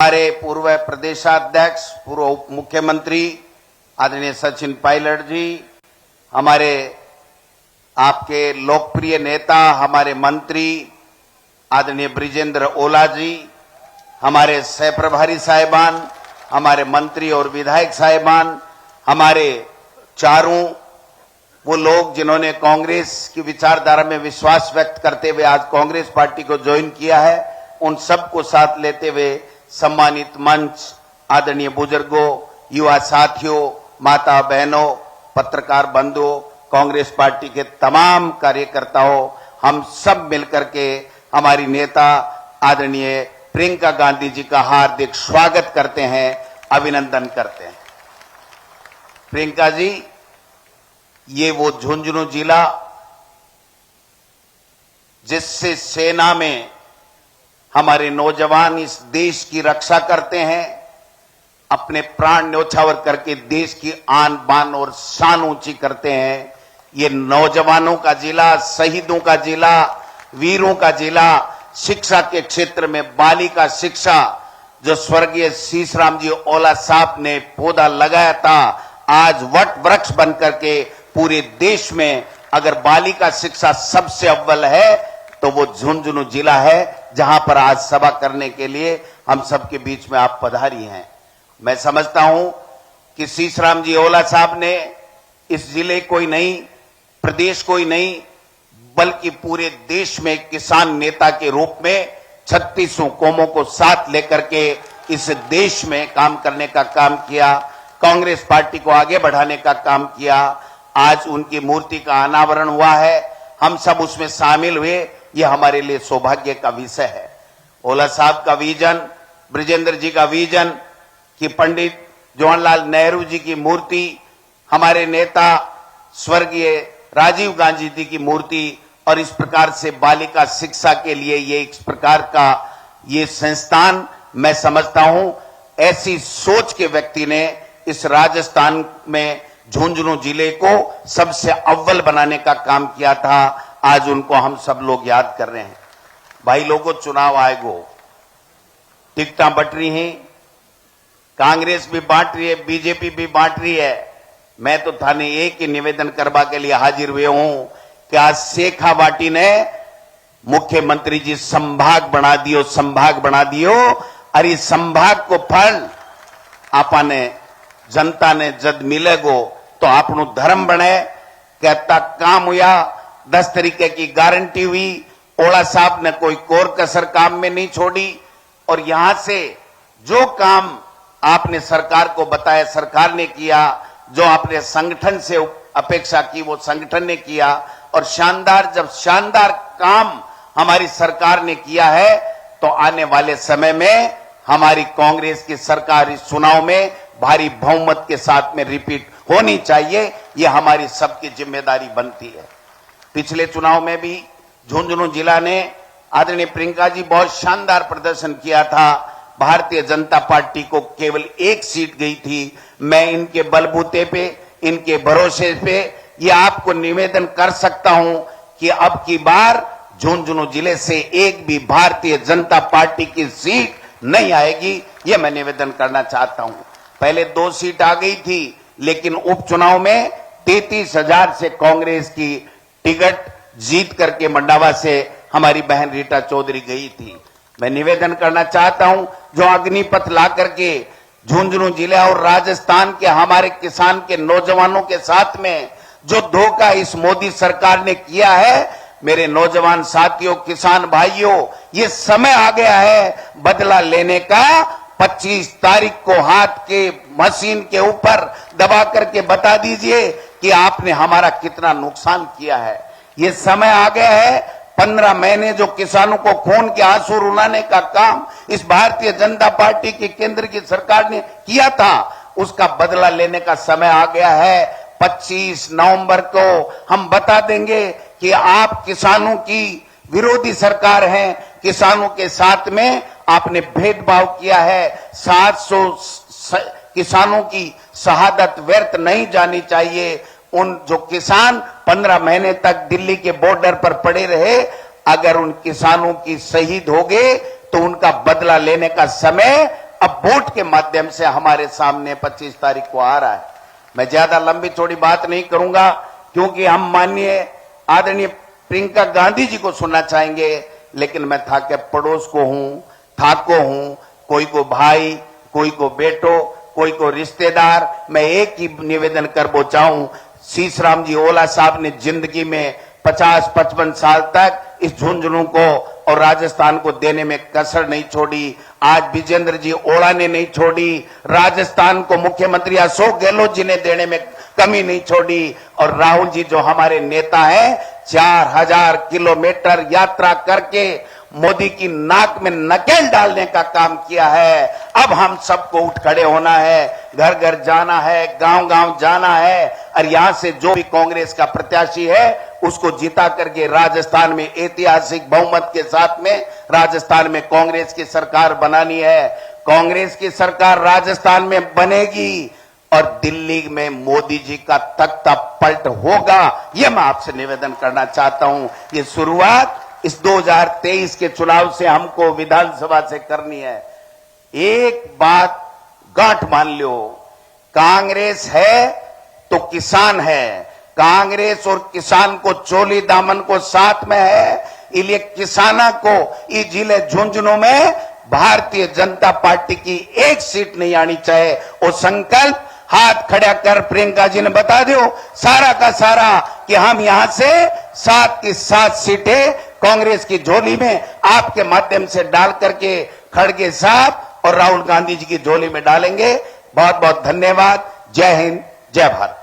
हमारे पूर्व प्रदेशाध्यक्ष, पूर्व उप मुख्यमंत्री आदरणीय सचिन पायलट जी, हमारे आपके लोकप्रिय नेता, हमारे मंत्री आदरणीय ब्रिजेंद्र ओला जी, हमारे सह प्रभारी साहिबान, हमारे मंत्री और विधायक साहिबान, हमारे चारों वो लोग जिन्होंने कांग्रेस की विचारधारा में विश्वास व्यक्त करते हुए आज कांग्रेस पार्टी को ज्वाइन किया है, उन सबको साथ लेते हुए सम्मानित मंच, आदरणीय बुजुर्गों, युवा साथियों, माता बहनों, पत्रकार बंधुओं, कांग्रेस पार्टी के तमाम कार्यकर्ताओं, हम सब मिलकर के हमारी नेता आदरणीय प्रियंका गांधी जी का हार्दिक स्वागत करते हैं, अभिनंदन करते हैं। प्रियंका जी, ये वो झुंझुनू जिला जिससे सेना में हमारे नौजवान इस देश की रक्षा करते हैं, अपने प्राण न्योछावर करके देश की आन बान और शान ऊंची करते हैं। ये नौजवानों का जिला, शहीदों का जिला, वीरों का जिला, शिक्षा के क्षेत्र में बालिका शिक्षा जो स्वर्गीय शीशराम जी ओला साहब ने पौधा लगाया था, आज वट वृक्ष बन करके पूरे देश में अगर बालिका शिक्षा सबसे अव्वल है तो वो झुंझुनू जिला है, जहां पर आज सभा करने के लिए हम सबके बीच में आप पधारी हैं। मैं समझता हूं कि शीशराम जी ओला साहब ने इस जिले को ही नहीं, प्रदेश को ही नहीं, बल्कि पूरे देश में किसान नेता के रूप में 36 कौमों को साथ लेकर के इस देश में काम करने का काम किया, कांग्रेस पार्टी को आगे बढ़ाने का काम किया। आज उनकी मूर्ति का अनावरण हुआ है, हम सब उसमें शामिल हुए, ये हमारे लिए सौभाग्य का विषय है। ओला साहब का विजन, ब्रिजेंद्र जी का विजन कि पंडित जवाहरलाल नेहरू जी की मूर्ति, हमारे नेता स्वर्गीय राजीव गांधी जी की मूर्ति, और इस प्रकार से बालिका शिक्षा के लिए ये इस प्रकार का ये संस्थान, मैं समझता हूं ऐसी सोच के व्यक्ति ने इस राजस्थान में झुंझुनू जिले को सबसे अव्वल बनाने का काम किया था। आज उनको हम सब लोग याद कर रहे हैं। भाई लोगों, चुनाव आएगो, टिकटां बट रही हैं, कांग्रेस भी बांट रही है, बीजेपी भी बांट रही है। मैं तो थाने एक ही निवेदन करवा के लिए हाजिर हुए हूं कि आज शेखा बाटी ने मुख्यमंत्री जी संभाग बना दियो, संभाग बना दियो, और इस संभाग को फल आपने जनता ने जद मिलेगो तो आपनो धर्म बने, कहता काम हुआ, 10 तरीके की गारंटी हुई, ओला साहब ने कोई कोर कसर काम में नहीं छोड़ी, और यहां से जो काम आपने सरकार को बताया सरकार ने किया, जो आपने संगठन से अपेक्षा की वो संगठन ने किया, और जब शानदार काम हमारी सरकार ने किया है तो आने वाले समय में हमारी कांग्रेस की सरकार इस चुनाव में भारी बहुमत के साथ में रिपीट होनी चाहिए, ये हमारी सबकी जिम्मेदारी बनती है। पिछले चुनाव में भी झुंझुनू जिला ने आदरणीय प्रियंका जी बहुत शानदार प्रदर्शन किया था। भारतीय जनता पार्टी को केवल 1 सीट गई थी। मैं इनके बलबूते पे, इनके भरोसे पे ये आपको निवेदन कर सकता हूं कि अब की बार झुंझुनू जिले से एक भी भारतीय जनता पार्टी की सीट नहीं आएगी, ये मैं निवेदन करना चाहता हूं। पहले 2 सीट आ गई थी, लेकिन उपचुनाव में 33,000 से कांग्रेस की टिकट जीत करके मंडावा से हमारी बहन रीटा चौधरी गई थी। मैं निवेदन करना चाहता हूं, जो अग्निपथ ला करके झुंझुनू जिला और राजस्थान के हमारे किसान के नौजवानों के साथ में जो धोखा इस मोदी सरकार ने किया है, मेरे नौजवान साथियों, किसान भाइयों, ये समय आ गया है बदला लेने का। 25 तारीख को हाथ के मशीन के ऊपर दबा करके बता दीजिए कि आपने हमारा कितना नुकसान किया है। ये समय आ गया है, 15 महीने जो किसानों को खून के आंसू रुलाने का काम इस भारतीय जनता पार्टी की केंद्र की सरकार ने किया था, उसका बदला लेने का समय आ गया है। 25 नवंबर को हम बता देंगे कि आप किसानों की विरोधी सरकार हैं, किसानों के साथ में आपने भेदभाव किया है। 700 किसानों की शहादत व्यर्थ नहीं जानी चाहिए। उन जो किसान 15 महीने तक दिल्ली के बॉर्डर पर पड़े रहे, अगर उन किसानों की शहीद हो गए तो उनका बदला लेने का समय अब वोट के माध्यम से हमारे सामने 25 तारीख को आ रहा है। मैं ज्यादा लंबी चौड़ी बात नहीं करूंगा, क्योंकि हम माननीय आदरणीय प्रियंका गांधी जी को सुनना चाहेंगे, लेकिन मैं था के पड़ोस को हूं, ठाको हूं, कोई को भाई, कोई को बेटो, कोई को रिश्तेदार। मैं एक ही निवेदन कर पहुंचाऊं, शीशराम जी ओला साहब ने जिंदगी में 50-55 साल तक इस झुंझुनू को और राजस्थान को देने में कसर नहीं छोड़ी। आज विजेंद्र जी ओला ने नहीं छोड़ी, राजस्थान को मुख्यमंत्री अशोक गहलोत जी ने देने में कमी नहीं छोड़ी। और राहुल जी जो हमारे नेता हैं, 4000 किलोमीटर यात्रा करके मोदी की नाक में नकेल डालने का काम किया है। अब हम सबको उठ खड़े होना है, घर घर जाना है, गांव गांव जाना है, और यहां से जो भी कांग्रेस का प्रत्याशी है उसको जिता करके राजस्थान में ऐतिहासिक बहुमत के साथ में राजस्थान में कांग्रेस की सरकार बनानी है। कांग्रेस की सरकार राजस्थान में बनेगी और दिल्ली में मोदी जी का तख्ता पलट होगा। यह मैं आपसे निवेदन करना चाहता हूं। ये शुरुआत इस 2023 के चुनाव से हमको विधानसभा से करनी है। एक बात गांठ मान लो, कांग्रेस है तो किसान है, कांग्रेस और किसान को चोली दामन को साथ में है। इसलिए किसाना को इस जिले झुंझुनू में भारतीय जनता पार्टी की एक सीट नहीं आनी चाहिए। वो संकल्प हाथ खड़ा कर प्रियंका जी ने बता दो सारा का सारा कि हम यहां से 7 की 7 सीटें कांग्रेस की झोली में आपके माध्यम से डाल करके खड़गे साहब और राहुल गांधी जी की झोली में डालेंगे। बहुत बहुत धन्यवाद। जय हिंद, जय भारत।